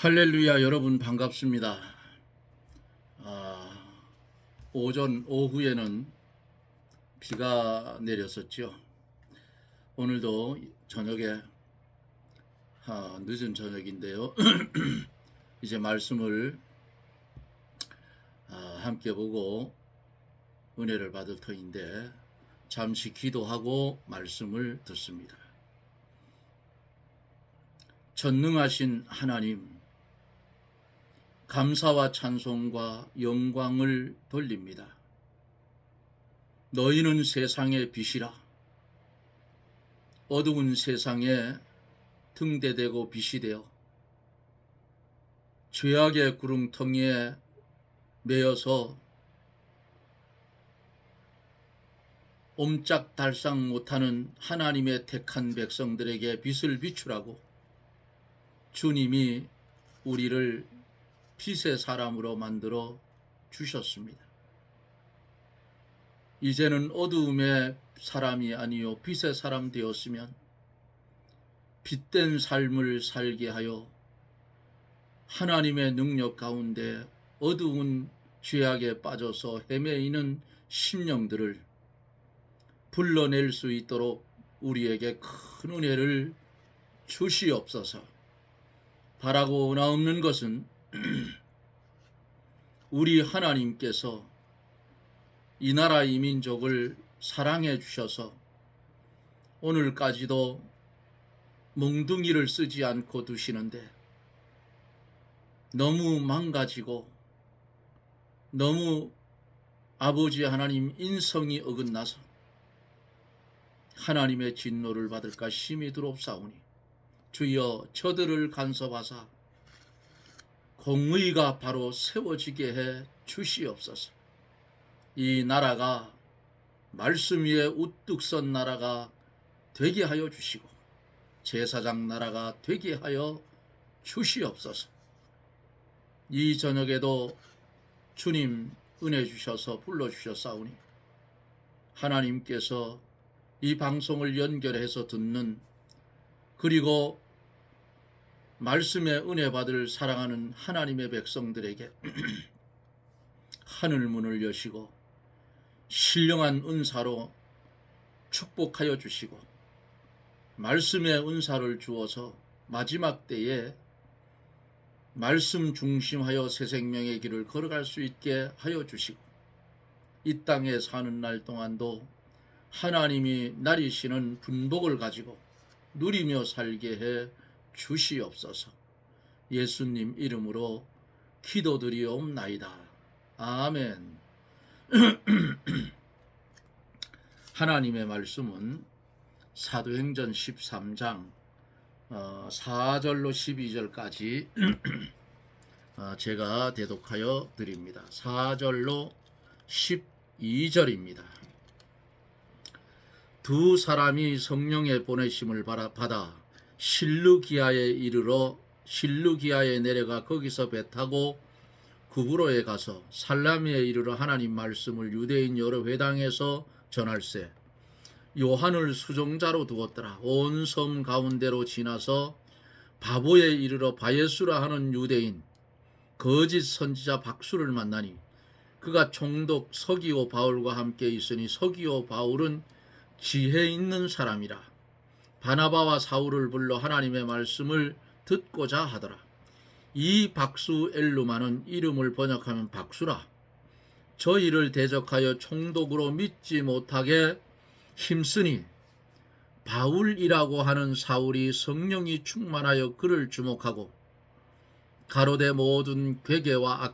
할렐루야. 여러분 반갑습니다. 오후에는 비가 내렸었죠. 오늘도 저녁에 늦은 저녁인데요. 이제 말씀을 함께 보고 은혜를 받을 터인데 잠시 기도하고 말씀을 듣습니다. 전능하신 하나님, 감사와 찬송과 영광을 돌립니다. 너희는 세상의 빛이라. 어두운 세상에 등대되고 빛이 되어 죄악의 구렁텅이에 매여서 옴짝달싹 못하는 하나님의 택한 백성들에게 빛을 비추라고 주님이 우리를 빛의 사람으로 만들어 주셨습니다. 이제는 어두움의 사람이 아니요 빛의 사람 되었으면 빛된 삶을 살게 하여 하나님의 능력 가운데 어두운 죄악에 빠져서 헤매이는 심령들을 불러낼 수 있도록 우리에게 큰 은혜를 주시옵소서. 바라고 원하옵는 것은 우리 하나님께서 이 나라 이 민족을 사랑해 주셔서 오늘까지도 몽둥이를 쓰지 않고 두시는데 너무 망가지고 너무 아버지 하나님 인성이 어긋나서 하나님의 진노를 받을까 심히 두렵사오니 주여 저들을 간섭하사 공의가 바로 세워지게 해 주시옵소서. 이 나라가 말씀 위에 우뚝 선 나라가 되게 하여 주시고 제사장 나라가 되게 하여 주시옵소서. 이 저녁에도 주님 은혜 주셔서 불러주셨사오니 하나님께서 이 방송을 연결해서 듣는 그리고 말씀의 은혜 받을 사랑하는 하나님의 백성들에게 하늘 문을 여시고 신령한 은사로 축복하여 주시고 말씀의 은사를 주어서 마지막 때에 말씀 중심하여 새 생명의 길을 걸어갈 수 있게 하여 주시고 이 땅에 사는 날 동안도 하나님이 나리시는 분복을 가지고 누리며 살게 해 주시옵소서. 예수님 이름으로 기도드리옵나이다. 아멘. 하나님의 말씀은 사도행전 13장 4절로 12절까지 제가 대독하여 드립니다. 4절로 12절입니다. 두 사람이 성령의 보내심을 받아 실루기아에 이르러 실루기아에 내려가 거기서 배 타고 구브로에 가서 살라미에 이르러 하나님 말씀을 유대인 여러 회당에서 전할세 요한을 수종자로 두었더라. 온 섬 가운데로 지나서 바보에 이르러 바예수라 하는 유대인 거짓 선지자 박수를 만나니 그가 총독 서기오 바울과 함께 있으니 서기오 바울은 지혜 있는 사람이라. 바나바와 사울을 불러 하나님의 말씀을 듣고자 하더라. 이 박수 엘루마는 이름을 번역하면 박수라. 저희를 대적하여 총독으로 믿지 못하게 힘쓰니 바울이라고 하는 사울이 성령이 충만하여 그를 주목하고 가로되 모든 괴계와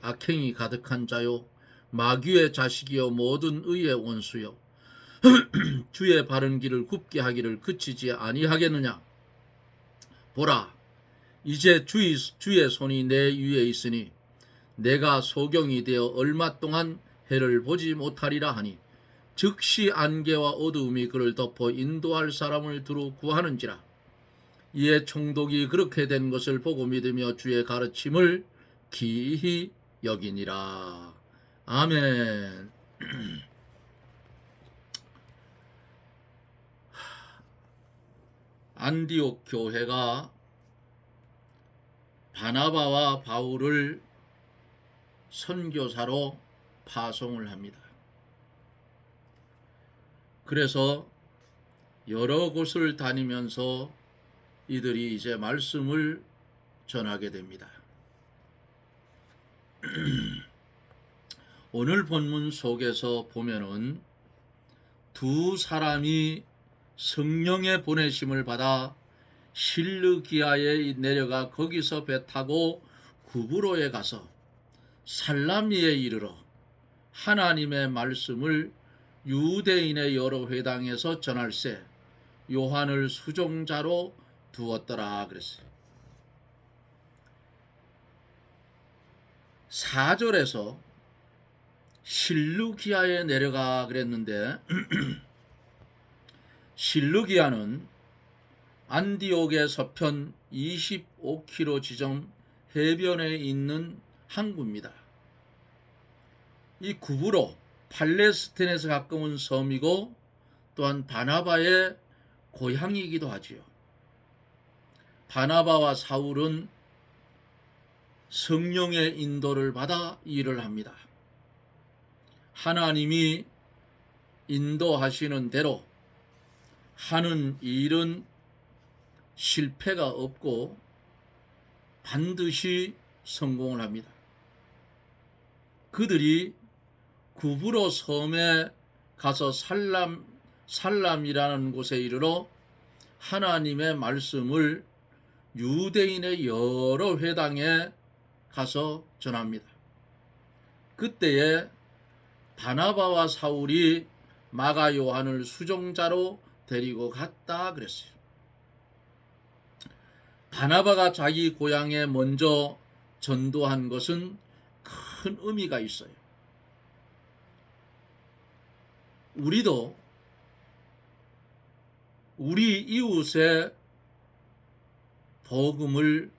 악행이 가득한 자요 마귀의 자식이요 모든 의의 원수요 주의 바른 길을 굽게 하기를 그치지 아니하겠느냐. 보라 이제 주의 손이 내 위에 있으니 내가 소경이 되어 얼마 동안 해를 보지 못하리라 하니 즉시 안개와 어두움이 그를 덮어 인도할 사람을 두루 구하는지라. 이에 총독이 그렇게 된 것을 보고 믿으며 주의 가르침을 기히 여기니라. 아멘. 안디옥 교회가 바나바와 바울을 선교사로 파송을 합니다. 그래서 여러 곳을 다니면서 이들이 이제 말씀을 전하게 됩니다. 오늘 본문 속에서 보면은 두 사람이 성령의 보내심을 받아 실르기아에 내려가 거기서 배 타고 구브로에 가서 살라미에 이르러 하나님의 말씀을 유대인의 여러 회당에서 전할세 요한을 수종자로 두었더라 그랬어요. 4절에서 실루기아에 내려가 그랬는데 실루기아는 안디옥의 서편 25km 지점 해변에 있는 항구입니다. 이 구브로 팔레스틴에서 가까운 섬이고 또한 바나바의 고향이기도 하지요. 바나바와 사울은 성령의 인도를 받아 일을 합니다. 하나님이 인도하시는 대로 하는 일은 실패가 없고 반드시 성공을 합니다. 그들이 구브로 섬에 가서 살람이라는 곳에 이르러 하나님의 말씀을 유대인의 여러 회당에 가서 전합니다. 그때에 바나바와 사울이 마가 요한을 수종자로 데리고 갔다 그랬어요. 바나바가 자기 고향에 먼저 전도한 것은 큰 의미가 있어요. 우리도 우리 이웃의 복음을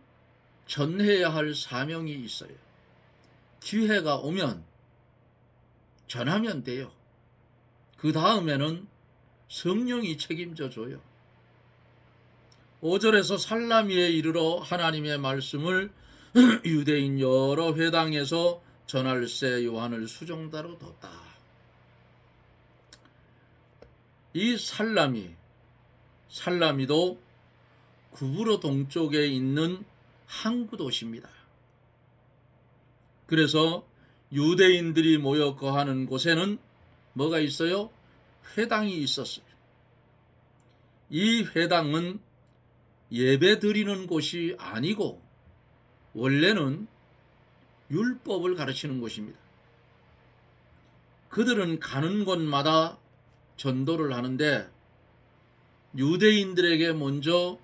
전해야 할 사명이 있어요. 기회가 오면 전하면 돼요. 그 다음에는 성령이 책임져 줘요. 5절에서 살라미에 이르러 하나님의 말씀을 유대인 여러 회당에서 전할세 요한을 수종자로 뒀다. 이 살라미도 구브로 동쪽에 있는 항구 도시입니다. 그래서 유대인들이 모여 거하는 곳에는 뭐가 있어요? 회당이 있었어요. 이 회당은 예배 드리는 곳이 아니고 원래는 율법을 가르치는 곳입니다. 그들은 가는 곳마다 전도를 하는데 유대인들에게 먼저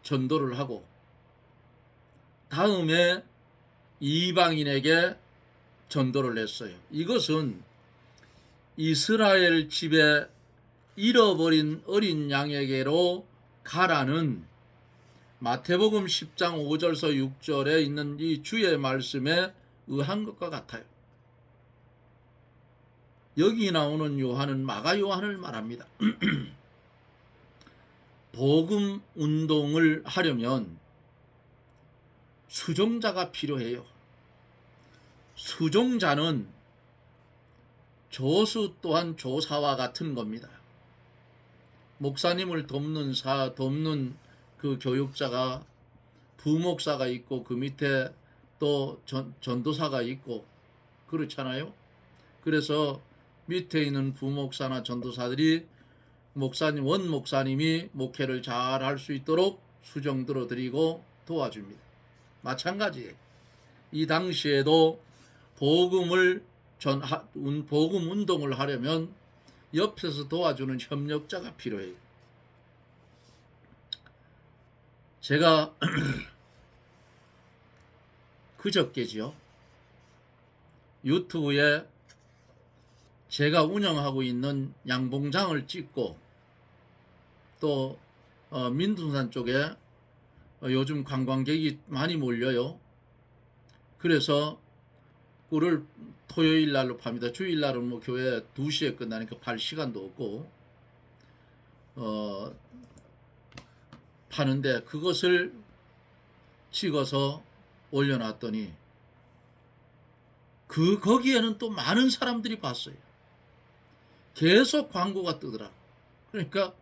전도를 하고 다음에 이방인에게 전도를 했어요. 이것은 이스라엘 집에 잃어버린 어린 양에게로 가라는 마태복음 10장 5절서 6절에 있는 이 주의 말씀에 의한 것과 같아요. 여기 나오는 요한은 마가 요한을 말합니다. 복음 운동을 하려면 수종자가 필요해요. 수종자는 조수 또한 조사와 같은 겁니다. 목사님을 돕는 그 교육자가 부목사가 있고 그 밑에 또 전도사가 있고 그렇잖아요. 그래서 밑에 있는 부목사나 전도사들이 원 목사님이 목회를 잘 할 수 있도록 수종 들어드리고 도와줍니다. 마찬가지예요. 이 당시에도 복음 운동을 하려면 옆에서 도와주는 협력자가 필요해요. 제가 그저께지요. 유튜브에 제가 운영하고 있는 양봉장을 찍고 또 민둥산 쪽에 요즘 관광객이 많이 몰려요. 그래서 꿀을 토요일 날로 팝니다. 주일 날은 뭐 교회 2시에 끝나니까 팔 시간도 없고 파는데 그것을 찍어서 올려놨더니 거기에는 또 많은 사람들이 봤어요. 계속 광고가 뜨더라. 그러니까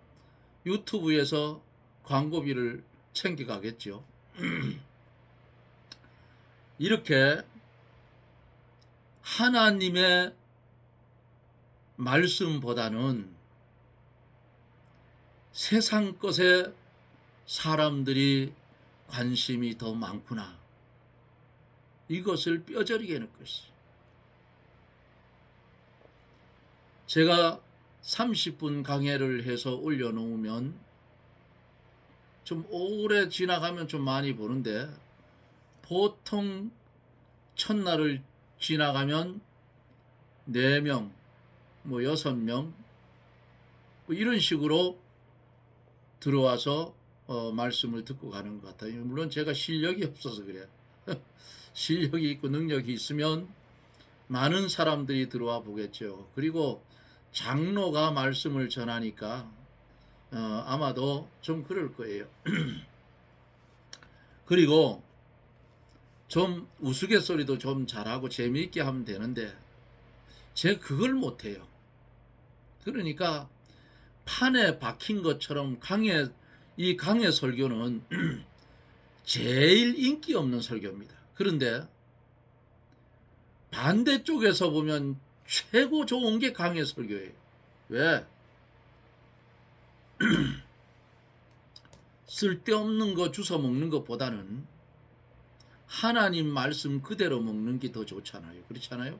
유튜브에서 광고비를 챙겨가겠죠. 이렇게 하나님의 말씀보다는 세상 것에 사람들이 관심이 더 많구나. 이것을 뼈저리게 느꼈어요. 제가 30분 강해를 해서 올려놓으면 좀 오래 지나가면 좀 많이 보는데 보통 첫날을 지나가면 4명, 6명 이런 식으로 들어와서 말씀을 듣고 가는 것 같아요. 물론 제가 실력이 없어서 그래요. 실력이 있고 능력이 있으면 많은 사람들이 들어와 보겠죠. 그리고 장로가 말씀을 전하니까 아마도 좀 그럴 거예요. 그리고 좀 우스갯소리도 좀 잘하고 재미있게 하면 되는데 제가 그걸 못해요. 그러니까 판에 박힌 것처럼 이 강의 설교는 제일 인기 없는 설교입니다. 그런데 반대쪽에서 보면 최고 좋은 게 강의 설교예요. 왜? 쓸데없는 거 주워 먹는 것보다는 하나님 말씀 그대로 먹는 게 더 좋잖아요. 그렇잖아요?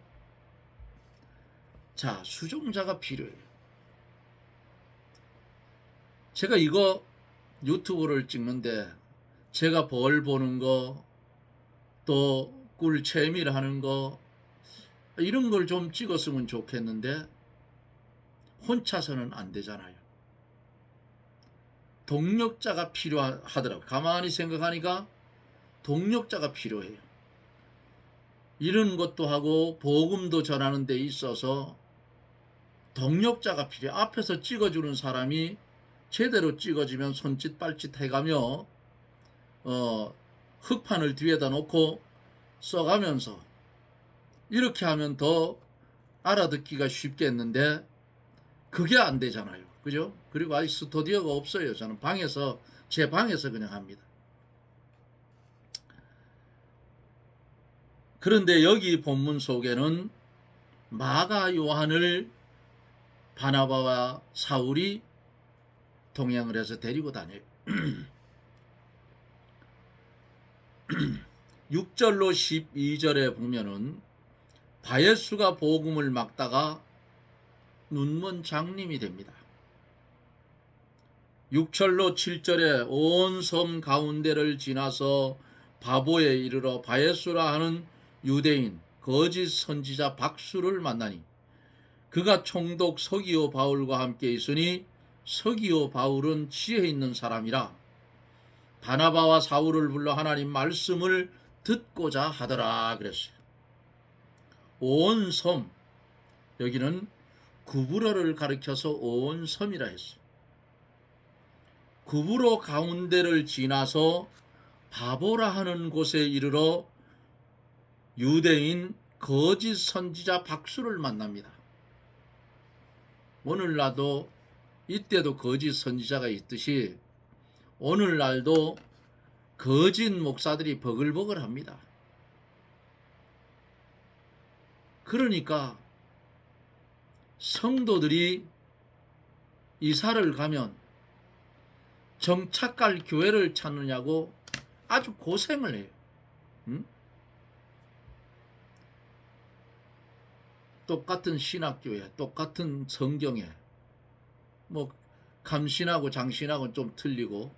자, 수종자가 필요해요. 제가 이거 유튜브를 찍는데 제가 벌 보는 거, 또 꿀 채미를 하는 거 이런 걸 좀 찍었으면 좋겠는데 혼자서는 안 되잖아요. 동력자가 필요하더라고요. 가만히 생각하니까 동력자가 필요해요. 이런 것도 하고 복음도 전하는 데 있어서 동력자가 필요해요. 앞에서 찍어주는 사람이 제대로 찍어주면 손짓 발짓 해가며 흑판을 뒤에다 놓고 써가면서 이렇게 하면 더 알아듣기가 쉽겠는데 그게 안 되잖아요. 그죠? 그리고 아직 스튜디오가 없어요. 저는 제 방에서 그냥 합니다. 그런데 여기 본문 속에는 마가 요한을 바나바와 사울이 동행을 해서 데리고 다녀요. 6절로 12절에 보면은 바예수가 복음을 막다가 눈먼 장님이 됩니다. 6절로 7절에 온 섬 가운데를 지나서 바보에 이르러 바예수라 하는 유대인 거짓 선지자 박수를 만나니 그가 총독 서기오 바울과 함께 있으니 서기오 바울은 지혜 있는 사람이라 바나바와 사울을 불러 하나님 말씀을 듣고자 하더라 그랬어요. 온 섬, 여기는 구브로를 가리켜서 온 섬이라 했어요. 구브로 가운데를 지나서 바보라 하는 곳에 이르러 유대인 거짓 선지자 박수를 만납니다. 오늘날도 이때도 거짓 선지자가 있듯이 오늘날도 거짓 목사들이 버글버글합니다. 그러니까 성도들이 이사를 가면 정착할 교회를 찾느냐고 아주 고생을 해요. 응? 똑같은 신학교에, 똑같은 성경에 뭐 감신하고 장신하고는 좀 틀리고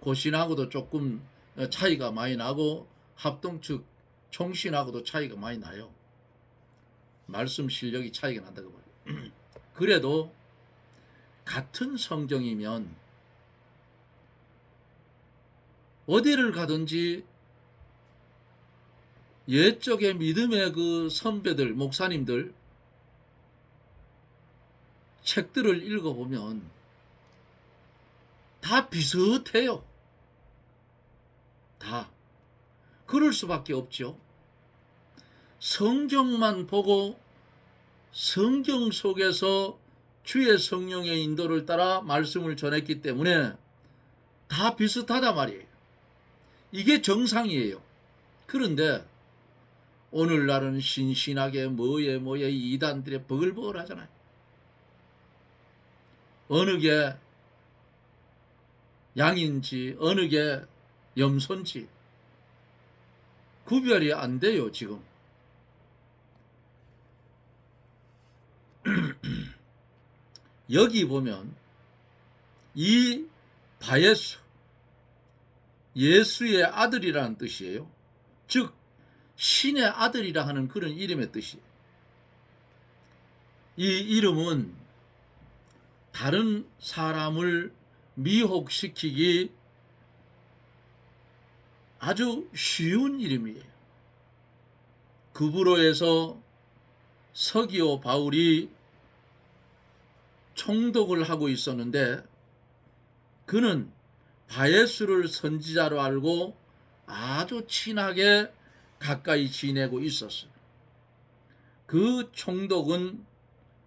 고신하고도 조금 차이가 많이 나고 합동측 총신하고도 차이가 많이 나요. 말씀 실력이 차이가 난다고 봐요. 그래도 같은 성경이면 어디를 가든지 옛적의 믿음의 그 선배들, 목사님들 책들을 읽어보면 다 비슷해요. 다. 그럴 수밖에 없죠. 성경만 보고 성경 속에서 주의 성령의 인도를 따라 말씀을 전했기 때문에 다 비슷하단 말이에요. 이게 정상이에요. 그런데 오늘날은 신신하게 뭐에 이단들의 버글버글 하잖아요. 어느 게 양인지 어느 게 염소인지 구별이 안 돼요, 지금. 여기 보면 이 바예수, 예수의 아들이라는 뜻이에요. 즉 신의 아들이라 하는 그런 이름의 뜻이에요. 이 이름은 다른 사람을 미혹시키기 아주 쉬운 이름이에요. 급으로에서 서기오 바울이 총독을 하고 있었는데 그는 바예수를 선지자로 알고 아주 친하게 가까이 지내고 있었어요. 그 총독은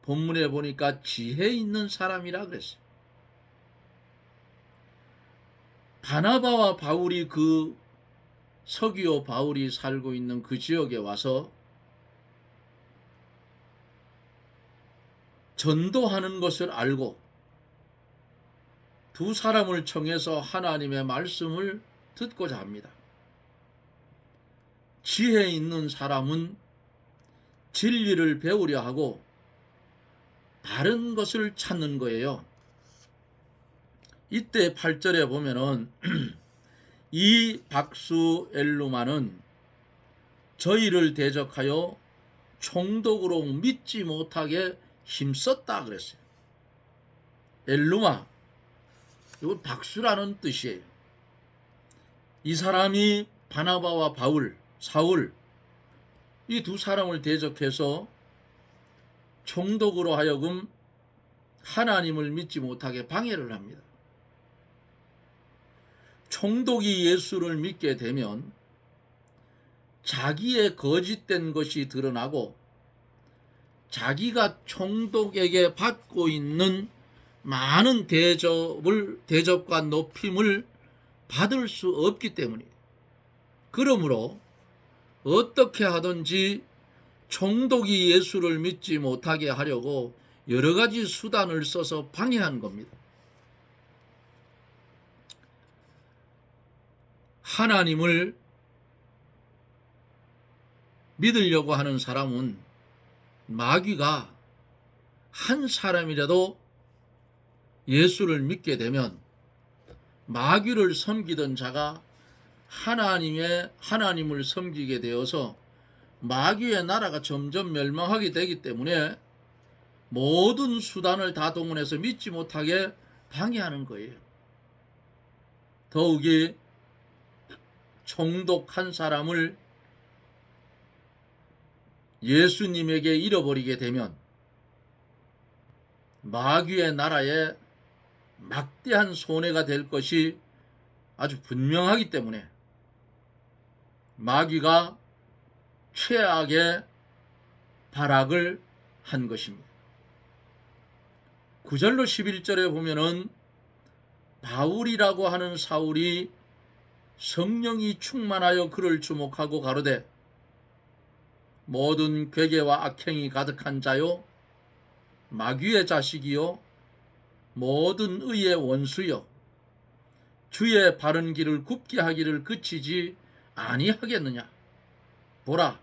본문에 보니까 지혜 있는 사람이라 그랬어요. 바나바와 바울이 그 서기오 바울이 살고 있는 그 지역에 와서 전도하는 것을 알고 두 사람을 청해서 하나님의 말씀을 듣고자 합니다. 지혜 있는 사람은 진리를 배우려 하고 다른 것을 찾는 거예요. 이때 8절에 보면은 이 박수 엘루마는 저희를 대적하여 총독으로 믿지 못하게 힘썼다 그랬어요. 엘루마, 이거 박수라는 뜻이에요. 이 사람이 바나바와 바울, 사울, 이 두 사람을 대적해서 총독으로 하여금 하나님을 믿지 못하게 방해를 합니다. 총독이 예수를 믿게 되면 자기의 거짓된 것이 드러나고 자기가 총독에게 받고 있는 많은 대접과 높임을 받을 수 없기 때문이에요. 그러므로 어떻게 하든지 총독이 예수를 믿지 못하게 하려고 여러 가지 수단을 써서 방해한 겁니다. 하나님을 믿으려고 하는 사람은 마귀가 한 사람이라도 예수를 믿게 되면 마귀를 섬기던 자가 하나님을 섬기게 되어서 마귀의 나라가 점점 멸망하게 되기 때문에 모든 수단을 다 동원해서 믿지 못하게 방해하는 거예요. 더욱이 총독 한 사람을 예수님에게 잃어버리게 되면 마귀의 나라에 막대한 손해가 될 것이 아주 분명하기 때문에 마귀가 최악의 발악을 한 것입니다. 9절로 11절에 보면은 바울이라고 하는 사울이 성령이 충만하여 그를 주목하고 가로되 모든 괴계와 악행이 가득한 자요 마귀의 자식이요 모든 의의 원수요 주의 바른 길을 굽게 하기를 그치지 아니하겠느냐. 보라,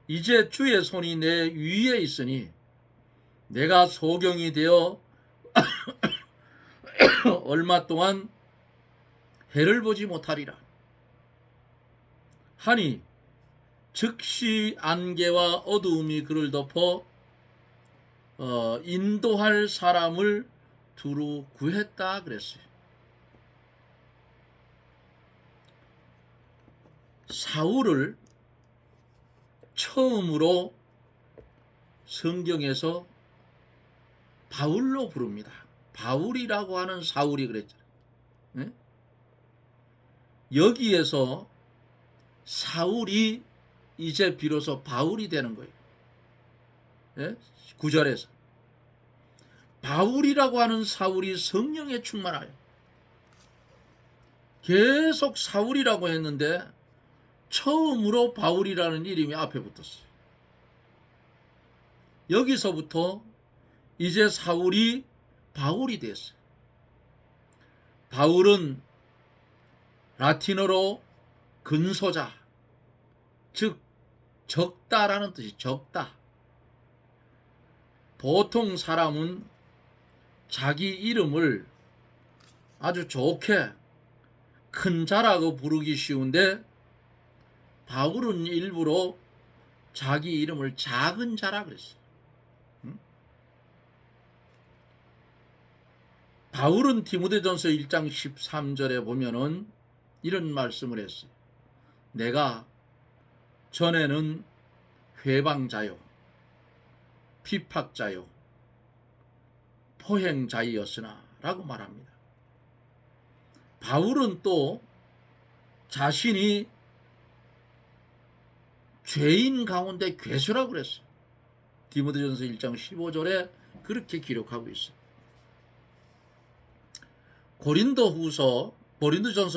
이제 주의 손이 내 위에 있으니 내가 소경이 되어 얼마 동안 해를 보지 못하리라 하니 즉시 안개와 어두움이 그를 덮어 인도할 사람을 두루 구했다 그랬어요. 사울을 처음으로 성경에서 바울로 부릅니다. 바울이라고 하는 사울이 그랬잖아요. 네? 여기에서 사울이 이제 비로소 바울이 되는 거예요. 예? 9절에서 바울이라고 하는 사울이 성령에 충만하여 계속 사울이라고 했는데 처음으로 바울이라는 이름이 앞에 붙었어요. 여기서부터 이제 사울이 바울이 됐어요. 바울은 라틴어로 근소자, 즉 적다라는 뜻이 적다. 보통 사람은 자기 이름을 아주 좋게 큰 자라고 부르기 쉬운데 바울은 일부러 자기 이름을 작은 자라 그랬어요. 바울은 디모데전서 1장 13절에 보면은 이런 말씀을 했어요. 내가 전에는 회방자요, 피팍자요, 포행자이었으나 라고 말합니다. 바울은 또 자신이 죄인 가운데 괴수라고 그랬어요. 디모데전서 1장 15절에 그렇게 기록하고 있어요. 고린도전서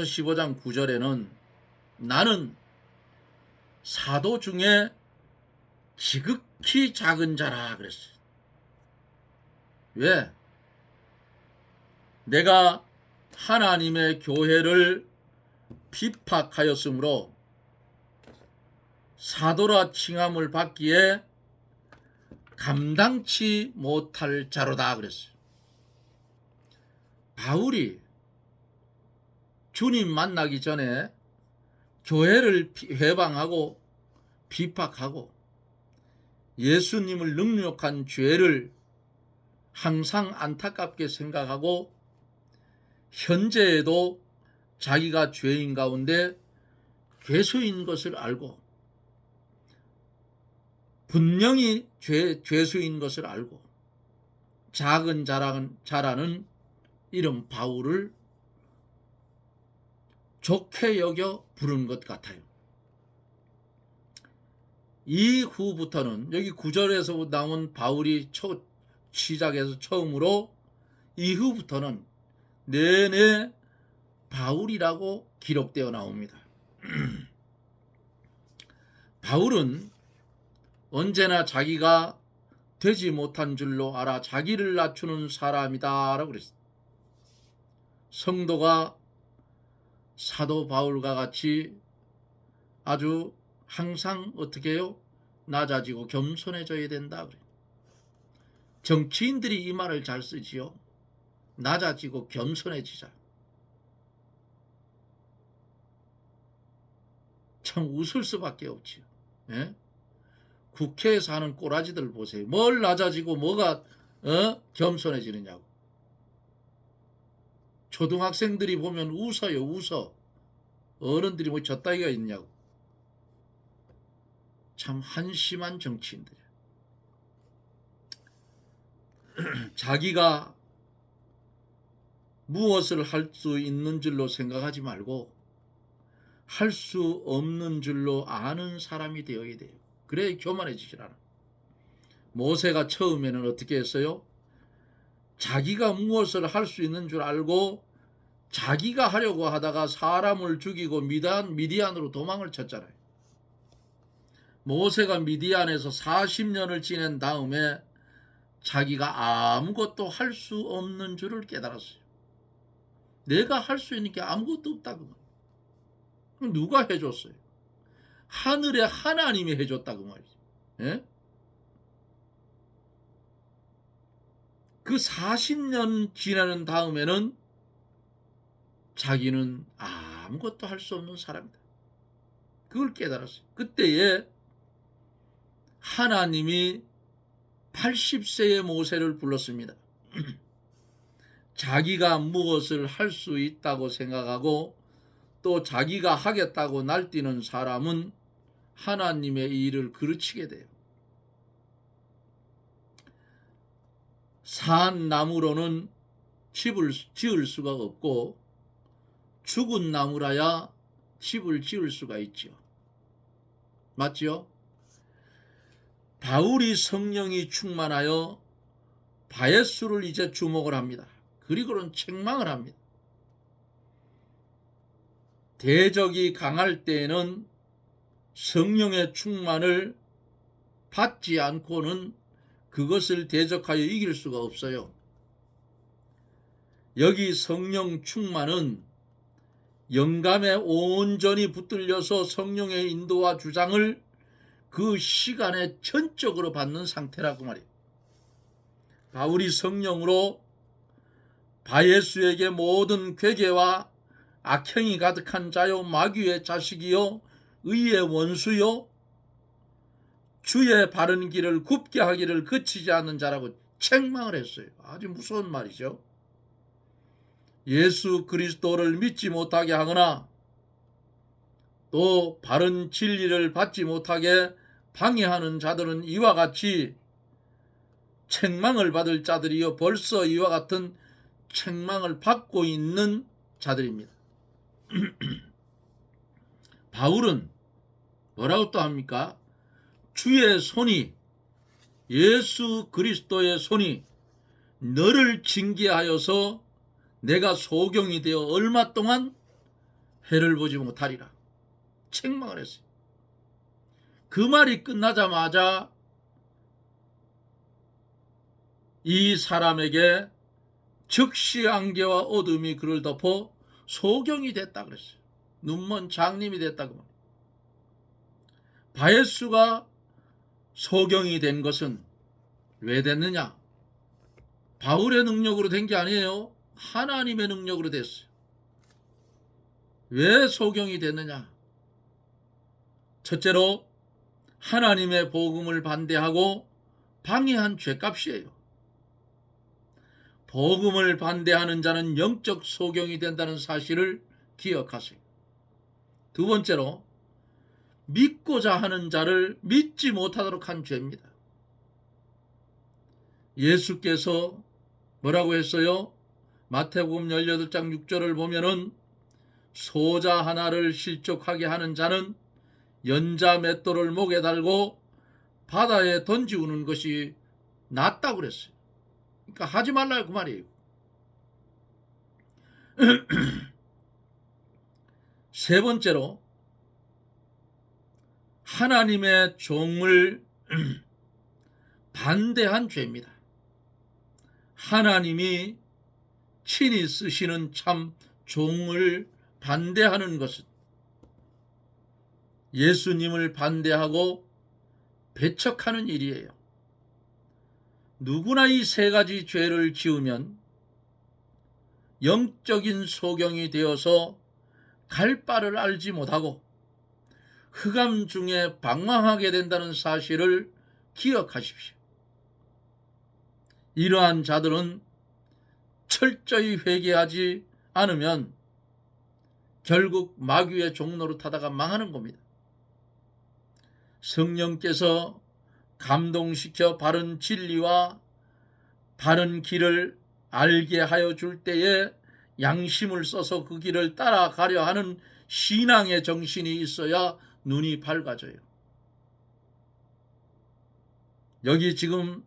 15장 9절에는 나는 사도 중에 지극히 작은 자라 그랬어요. 왜? 내가 하나님의 교회를 핍박하였으므로 사도라 칭함을 받기에 감당치 못할 자로다 그랬어요. 바울이 주님 만나기 전에 교회를 회방하고 비박하고 예수님을 능욕한 죄를 항상 안타깝게 생각하고 현재에도 자기가 죄인 가운데 괴수인 것을 알고 분명히 죄수인 것을 알고 작은 자라는 이름 바울을 좋게 여겨 부른 것 같아요. 이후부터는 여기 9절에서 나온 바울이 시작해서 처음으로 이후부터는 내내 바울이라고 기록되어 나옵니다. 바울은 언제나 자기가 되지 못한 줄로 알아 자기를 낮추는 사람이다 라고 그랬어요. 성도가 사도 바울과 같이 아주 항상 어떻게 해요? 낮아지고 겸손해져야 된다 그래요. 정치인들이 이 말을 잘 쓰지요. 낮아지고 겸손해지자. 참 웃을 수밖에 없지요. 예? 국회에서 하는 꼬라지들 보세요. 뭘 낮아지고 뭐가 겸손해지느냐고. 초등학생들이 보면 웃어요. 웃어. 어른들이 뭐 저따위가 있냐고. 참 한심한 정치인들. 자기가 무엇을 할 수 있는 줄로 생각하지 말고 할 수 없는 줄로 아는 사람이 되어야 돼요. 그래야 교만해지질 않아. 모세가 처음에는 어떻게 했어요? 자기가 무엇을 할 수 있는 줄 알고 자기가 하려고 하다가 사람을 죽이고 미디안으로 도망을 쳤잖아요. 모세가 미디안에서 40년을 지낸 다음에 자기가 아무것도 할 수 없는 줄을 깨달았어요. 내가 할 수 있는 게 아무것도 없다고. 누가 해줬어요? 하늘의 하나님이 해줬다고 말이죠. 예? 그 40년 지나는 다음에는 자기는 아무것도 할 수 없는 사람이다. 그걸 깨달았어요. 그때에 하나님이 80세의 모세를 불렀습니다. 자기가 무엇을 할 수 있다고 생각하고 또 자기가 하겠다고 날뛰는 사람은 하나님의 일을 그르치게 돼요. 산 나무로는 집을 지을 수가 없고 죽은 나무라야 집을 지을 수가 있죠. 맞지요? 바울이 성령이 충만하여 바예수를 이제 주목을 합니다. 그리고는 책망을 합니다. 대적이 강할 때에는 성령의 충만을 받지 않고는 그것을 대적하여 이길 수가 없어요. 여기 성령 충만은 영감에 온전히 붙들려서 성령의 인도와 주장을 그 시간에 전적으로 받는 상태라고 말이에요. 바울이 성령으로 바예수에게 모든 괴계와 악행이 가득한 자요 마귀의 자식이요 의의 원수요 주의 바른 길을 굽게 하기를 그치지 않는 자라고 책망을 했어요. 아주 무서운 말이죠. 예수 그리스도를 믿지 못하게 하거나 또 바른 진리를 받지 못하게 방해하는 자들은 이와 같이 책망을 받을 자들이요 벌써 이와 같은 책망을 받고 있는 자들입니다. 바울은 뭐라고 또 합니까? 주의 손이, 예수 그리스도의 손이 너를 징계하여서 내가 소경이 되어 얼마 동안 해를 보지 못하리라 책망을 했어요. 그 말이 끝나자마자 이 사람에게 즉시 안개와 어둠이 그를 덮어 소경이 됐다 그랬어요. 눈먼 장님이 됐다고 말이에요. 바예수가 소경이 된 것은 왜 됐느냐? 바울의 능력으로 된 게 아니에요. 하나님의 능력으로 됐어요. 왜 소경이 됐느냐? 첫째로 하나님의 복음을 반대하고 방해한 죄값이에요. 복음을 반대하는 자는 영적 소경이 된다는 사실을 기억하세요. 두 번째로 믿고자 하는 자를 믿지 못하도록 한 죄입니다. 예수께서 뭐라고 했어요? 마태복음 18장 6절을 보면은 소자 하나를 실족하게 하는 자는 연자 맷돌을 목에 달고 바다에 던지우는 것이 낫다고 그랬어요. 그러니까 하지 말라요 그 말이에요. 세 번째로 하나님의 종을 반대한 죄입니다. 하나님이 친히 쓰시는 참 종을 반대하는 것은 예수님을 반대하고 배척하는 일이에요. 누구나 이 세 가지 죄를 지으면 영적인 소경이 되어서 갈 바를 알지 못하고 흑암 중에 방황하게 된다는 사실을 기억하십시오. 이러한 자들은 철저히 회개하지 않으면 결국 마귀의 종로로 타다가 망하는 겁니다. 성령께서 감동시켜 바른 진리와 바른 길을 알게 하여 줄 때에 양심을 써서 그 길을 따라가려 하는 신앙의 정신이 있어야 눈이 밝아져요. 여기 지금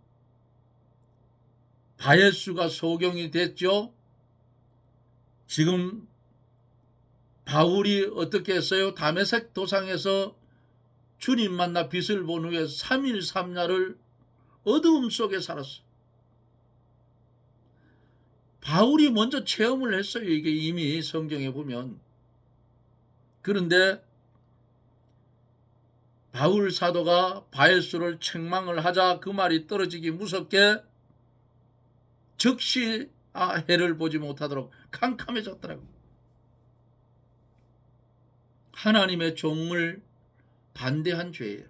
바예수가 소경이 됐죠. 지금 바울이 어떻게 했어요? 다메섹 도상에서 주님 만나 빛을 본 후에 3일 3야를 어두움 속에 살았어요. 바울이 먼저 체험을 했어요. 이게 이미 성경에 보면. 그런데 바울 사도가 바예수를 책망을 하자 그 말이 떨어지기 무섭게 즉시 해를 보지 못하도록 캄캄해졌더라고요. 하나님의 종을 반대한 죄예요.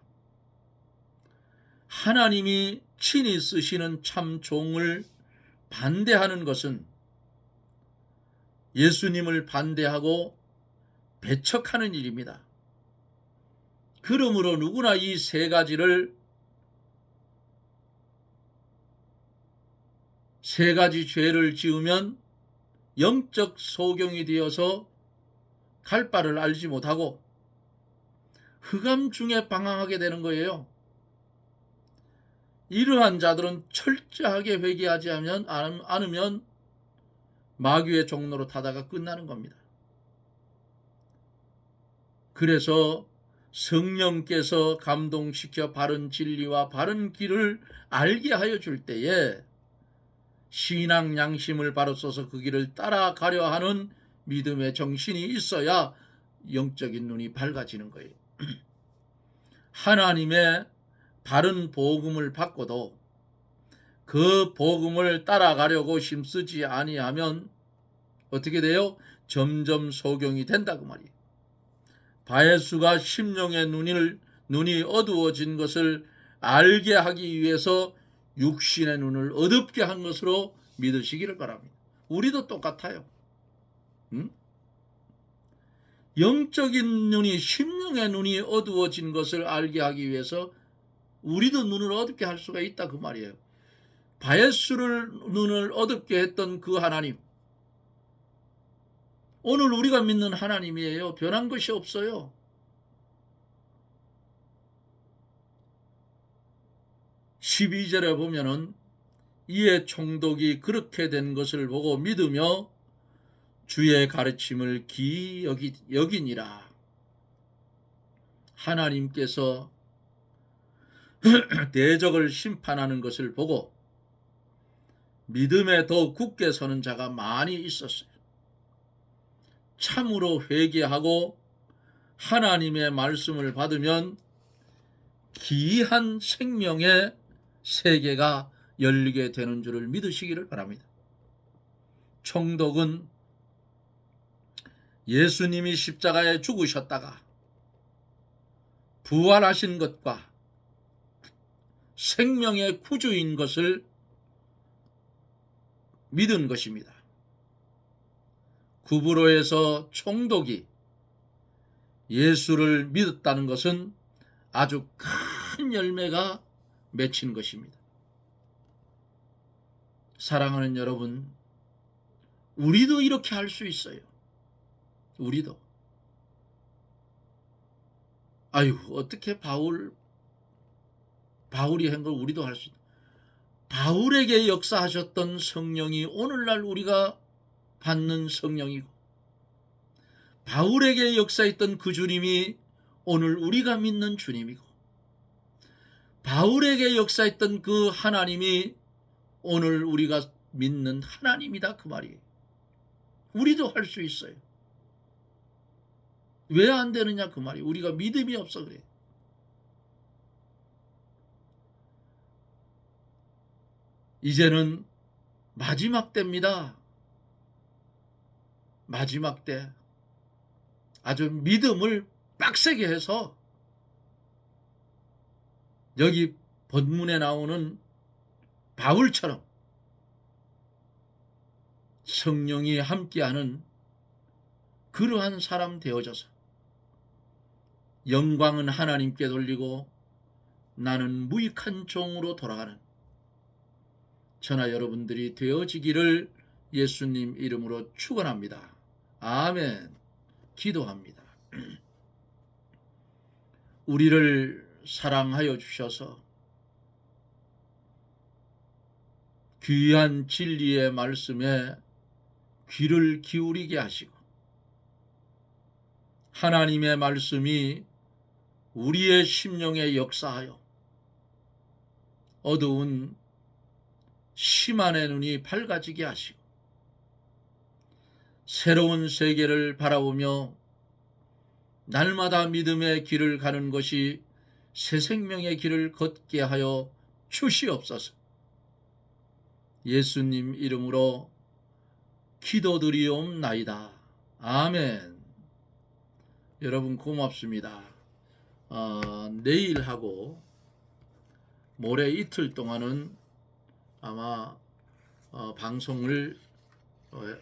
하나님이 친히 쓰시는 참 종을 반대하는 것은 예수님을 반대하고 배척하는 일입니다. 그러므로 누구나 이 세 가지 죄를 지으면 영적 소경이 되어서 갈 바를 알지 못하고 흑암 중에 방황하게 되는 거예요. 이러한 자들은 철저하게 회개하지 않으면 마귀의 종로로 타다가 끝나는 겁니다. 그래서 성령께서 감동시켜 바른 진리와 바른 길을 알게 하여 줄 때에 신앙 양심을 바로 써서 그 길을 따라가려 하는 믿음의 정신이 있어야 영적인 눈이 밝아지는 거예요. 하나님의 바른 복음을 받고도 그 복음을 따라가려고 힘쓰지 아니하면 어떻게 돼요? 점점 소경이 된다고 말이에요. 바에수가 심령의 눈이 어두워진 것을 알게 하기 위해서 육신의 눈을 어둡게 한 것으로 믿으시기를 바랍니다. 우리도 똑같아요. 응? 영적인 눈이, 심령의 눈이 어두워진 것을 알게 하기 위해서 우리도 눈을 어둡게 할 수가 있다 그 말이에요. 바에수를 눈을 어둡게 했던 그 하나님, 오늘 우리가 믿는 하나님이에요. 변한 것이 없어요. (12절에) 보면은 이에 총독이 그렇게 된 것을 보고 믿으며 주의 가르침을 기이 여기니라. 하나님께서 대적을 심판하는 것을 보고 믿음에 더욱 굳게 서는 자가 많이 있었어요. 참으로 회개하고 하나님의 말씀을 받으면 기이한 생명의 세계가 열리게 되는 줄을 믿으시기를 바랍니다. 총독은 예수님이 십자가에 죽으셨다가 부활하신 것과 생명의 구주인 것을 믿은 것입니다. 구브로에서 총독이 예수를 믿었다는 것은 아주 큰 열매가 맺힌 것입니다. 사랑하는 여러분, 우리도 이렇게 할 수 있어요. 우리도. 아유, 어떻게 바울이 한 걸 우리도 할 수 있다. 바울에게 역사하셨던 성령이 오늘날 우리가 받는 성령이고, 바울에게 역사했던 그 주님이 오늘 우리가 믿는 주님이고, 바울에게 역사했던 그 하나님이 오늘 우리가 믿는 하나님이다 그 말이에요. 우리도 할 수 있어요. 왜 안 되느냐 그 말이에요. 우리가 믿음이 없어 그래요. 이제는 마지막 때입니다. 마지막 때. 아주 믿음을 빡세게 해서 여기 본문에 나오는 바울처럼 성령이 함께하는 그러한 사람 되어져서 영광은 하나님께 돌리고 나는 무익한 종으로 돌아가는 저나 여러분들이 되어지기를 예수님 이름으로 축원합니다. 아멘. 기도합니다. 우리를 사랑하여 주셔서 귀한 진리의 말씀에 귀를 기울이게 하시고 하나님의 말씀이 우리의 심령에 역사하여 어두운 심한의 눈이 밝아지게 하시고 새로운 세계를 바라보며 날마다 믿음의 길을 가는 것이 새 생명의 길을 걷게 하여 주시옵소서. 예수님 이름으로 기도드리옵나이다. 아멘. 여러분 고맙습니다. 내일하고 모레 이틀 동안은 아마 방송을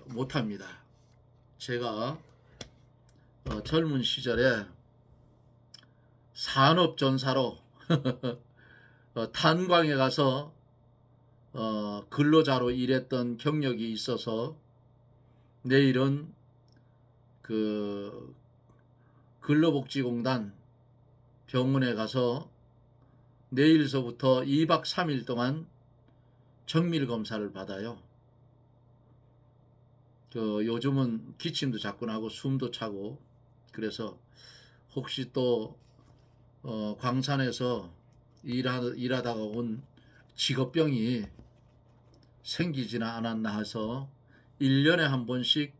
못합니다. 제가 젊은 시절에 산업전사로 탄광에 가서 근로자로 일했던 경력이 있어서 내일은 그 근로복지공단 병원에 가서 내일서부터 2박 3일 동안 정밀 검사를 받아요. 요즘은 기침도 자꾸 나고 숨도 차고, 그래서 혹시 또 광산에서 일하다가 온 직업병이 생기지나 않았나 해서 1년에 한 번씩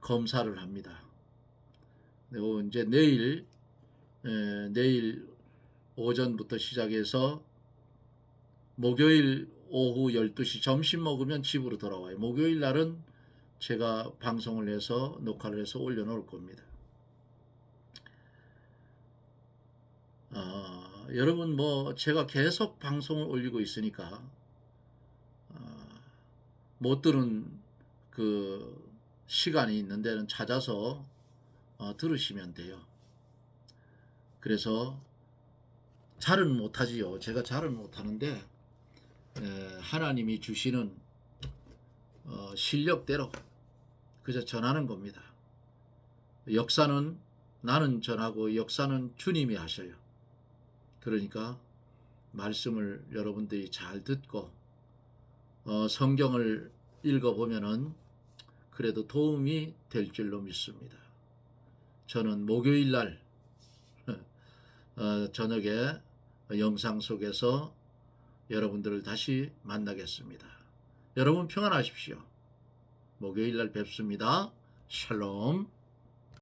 검사를 합니다. 그리고 이제 내일 오전부터 시작해서 목요일 오후 12시 점심 먹으면 집으로 돌아와요. 목요일 날은 제가 방송을 해서 녹화를 해서 올려놓을 겁니다. 여러분 뭐 제가 계속 방송을 올리고 있으니까 못 들은 그 시간이 있는 데는 찾아서 들으시면 돼요. 그래서 잘은 못하지요. 제가 잘은 못하는데 하나님이 주시는 실력대로 그저 전하는 겁니다. 역사는 나는 전하고 역사는 주님이 하셔요. 그러니까 말씀을 여러분들이 잘 듣고 성경을 읽어보면은 그래도 도움이 될 줄로 믿습니다. 저는 목요일 날 저녁에 영상 속에서 여러분들을 다시 만나겠습니다. 여러분 평안하십시오. 목요일 날 뵙습니다. 샬롬.